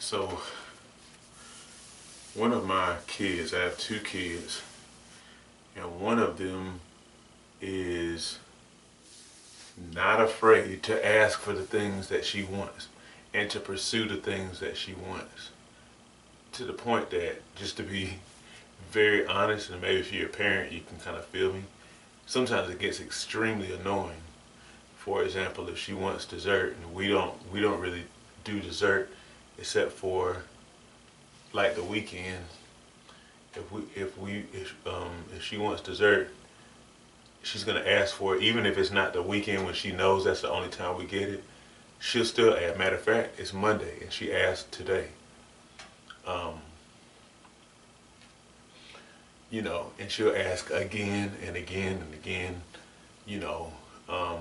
So one of my kids, I have two kids, and one of them is not afraid to ask for the things that she wants and to pursue the things that she wants. To the point that, just to be very honest, and maybe if you're a parent you can kind of feel me, sometimes it gets extremely annoying. For example, if she wants dessert and we don't really do dessert except for like the weekend. If she wants dessert, she's gonna ask for it, even if it's not the weekend when she knows that's the only time we get it. She'll still ask. Matter of fact, it's Monday and she asked today. Um, and she'll ask again and again and again. You know, um,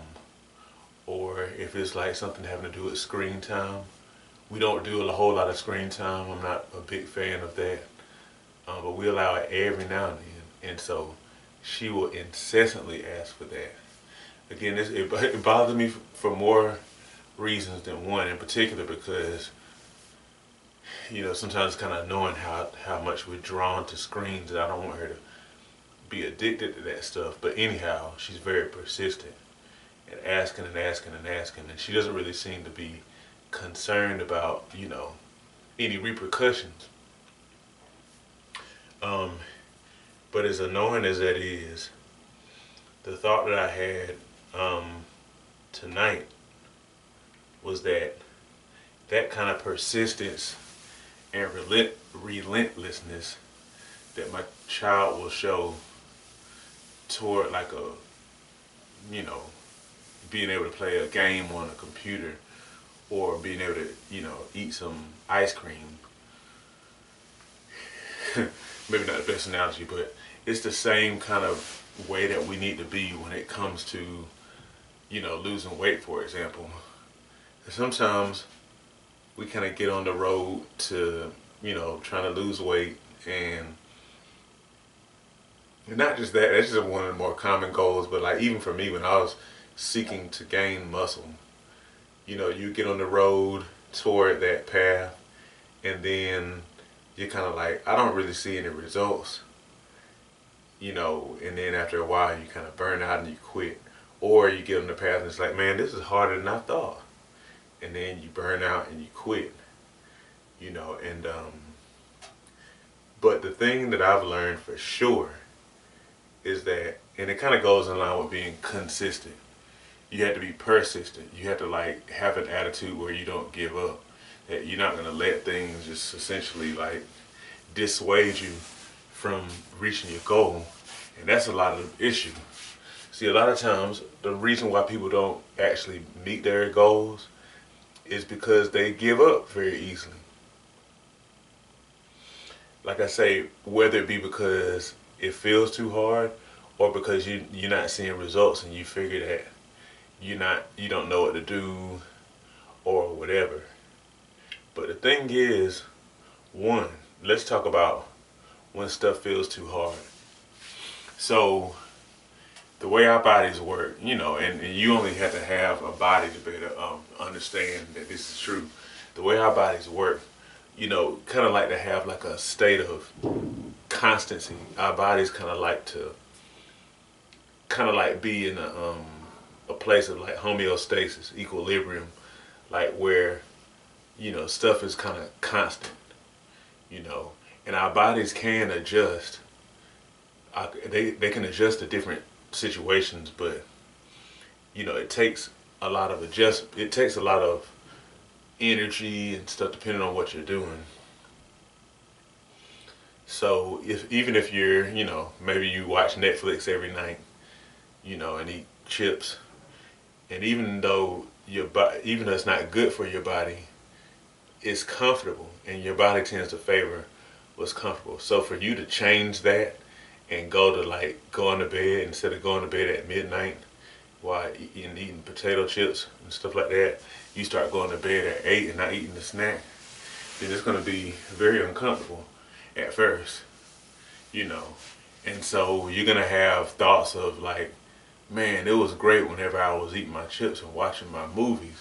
or if it's like something having to do with screen time. We don't do a whole lot of screen time. I'm not a big fan of that. But we allow it every now and then. And so she will incessantly ask for that. Again, it bothers me for more reasons than one in particular, because sometimes it's kind of annoying how much we're drawn to screens, and I don't want her to be addicted to that stuff. But anyhow, she's very persistent and asking and asking and asking, and she doesn't really seem to be concerned about any repercussions. But as annoying as that is, the thought that I had tonight was that kind of persistence and relentlessness that my child will show toward like being able to play a game on a computer, or being able to eat some ice cream. Maybe not the best analogy, but it's the same kind of way that we need to be when it comes to losing weight, for example. Sometimes we kind of get on the road to trying to lose weight, and not just that, that's just one of the more common goals. But like, even for me, when I was seeking to gain muscle, you get on the road toward that path, and then you're kind of like, I don't really see any results, and then after a while you kind of burn out and you quit. Or you get on the path and it's like, man, this is harder than I thought, and then you burn out and you quit, and but the thing that I've learned for sure is that, and it kind of goes in line with being consistent, you have to be persistent. You have to like have an attitude where you don't give up, that you're not going to let things just essentially like dissuade you from reaching your goal. And that's a lot of the issue. See, a lot of times the reason why people don't actually meet their goals is because they give up very easily. Like I say, whether it be because it feels too hard, or because you're not seeing results and you figure that you don't know what to do or whatever. But the thing is, one, let's talk about when stuff feels too hard. So the way our bodies work, and you only have to have a body to be able to understand that this is true. The way our bodies work, kind of like to have like a state of constancy. Our bodies kind of like be in a place of like homeostasis, equilibrium, like where stuff is kind of constant, and our bodies can adjust. They can adjust to different situations, but it takes a lot of adjustment. It takes a lot of energy and stuff depending on what you're doing. So even if you're maybe you watch Netflix every night, and eat chips, and even though even though it's not good for your body, it's comfortable, and your body tends to favor what's comfortable. So for you to change that and going to bed, instead of going to bed at midnight while eating potato chips and stuff like that, you start going to bed at 8 and not eating the snack, then it's going to be very uncomfortable at first, and so you're going to have thoughts of like, man, it was great whenever I was eating my chips and watching my movies,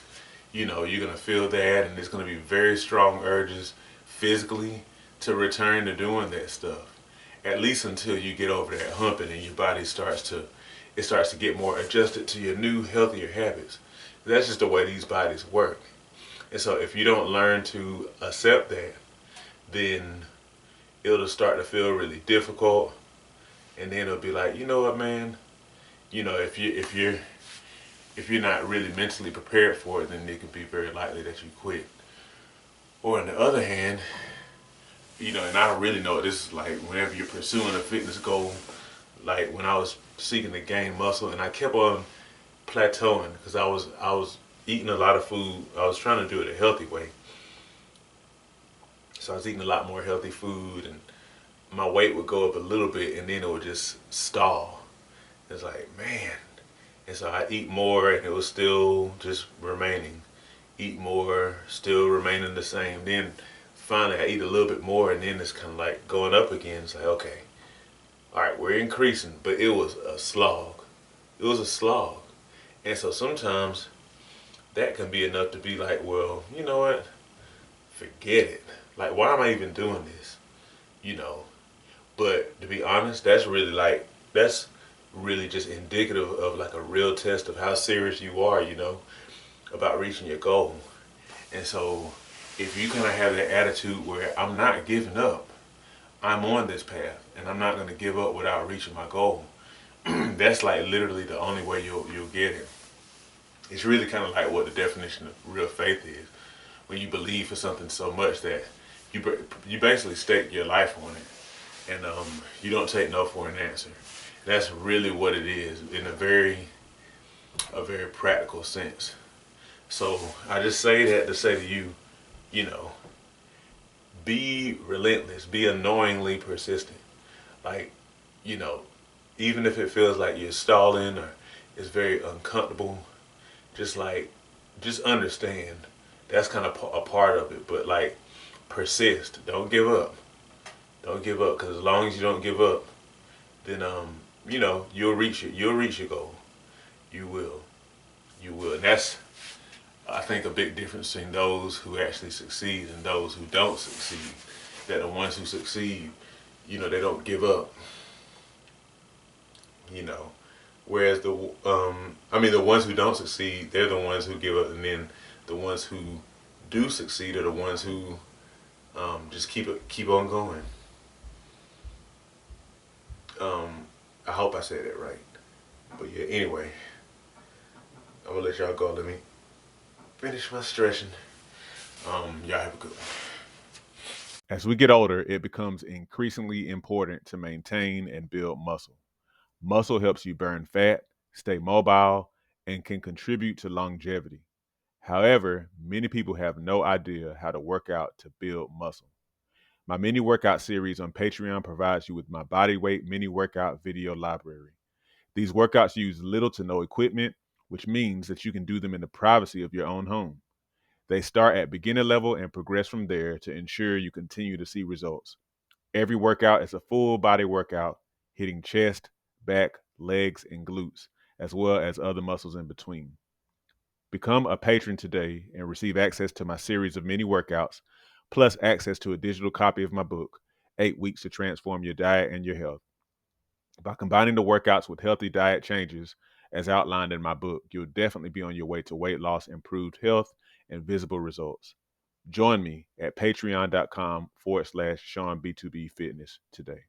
you're going to feel that, and it's going to be very strong urges physically to return to doing that stuff. At least until you get over that hump and your body starts to get more adjusted to your new healthier habits. That's just the way these bodies work. And so if you don't learn to accept that, then it'll start to feel really difficult, and then it'll be like, you know what, man, if you're not really mentally prepared for it, then it could be very likely that you quit. Or on the other hand, and I really know this is like whenever you're pursuing a fitness goal, like when I was seeking to gain muscle, and I kept on plateauing because I was eating a lot of food. I was trying to do it a healthy way, so I was eating a lot more healthy food, and my weight would go up a little bit, and then it would just stall. It's like, man. And so I eat more, and it was still just remaining. Eat more, still remaining the same. Then finally I eat a little bit more, and then it's kind of like going up again. It's like, okay, all right, we're increasing, but it was a slog. It was a slog. And so sometimes that can be enough to be like, well, you know what? Forget it. Like, why am I even doing this? You know. But to be honest, that's really just indicative of like a real test of how serious you are, about reaching your goal. And so if you kind of have that attitude where I'm not giving up, I'm on this path and I'm not going to give up without reaching my goal. That's like literally the only way you'll get it. It's really kind of like what the definition of real faith is. When you believe for something so much that you basically stake your life on it, and you don't take no for an answer. That's really what it is in a very practical sense. So I just say that to say to you, you know, be relentless, be annoyingly persistent. Like, you know, even if it feels like you're stalling or it's very uncomfortable, just understand that's kind of a part of it. But like, persist. Don't give up. Don't give up, because as long as you don't give up, then you'll reach your goal. You will. You will. And that's, I think, a big difference between those who actually succeed and those who don't succeed. That the ones who succeed, they don't give up. You know, whereas the ones who don't succeed, they're the ones who give up, and then the ones who do succeed are the ones who just keep on going. I hope I said that right. But yeah, anyway, I'm gonna let y'all go. Let me finish my stretching. Y'all have a good one. As we get older, it becomes increasingly important to maintain and build muscle. Muscle helps you burn fat, stay mobile, and can contribute to longevity. However, many people have no idea how to work out to build muscle. My mini workout series on Patreon provides you with my body weight mini workout video library. These workouts use little to no equipment, which means that you can do them in the privacy of your own home. They start at beginner level and progress from there to ensure you continue to see results. Every workout is a full body workout, hitting chest, back, legs, and glutes, as well as other muscles in between. Become a patron today and receive access to my series of mini workouts, plus access to a digital copy of my book, 8 Weeks to Transform Your Diet and Your Health. By combining the workouts with healthy diet changes, as outlined in my book, you'll definitely be on your way to weight loss, improved health, and visible results. Join me at patreon.com/SeanB2B Fitness today.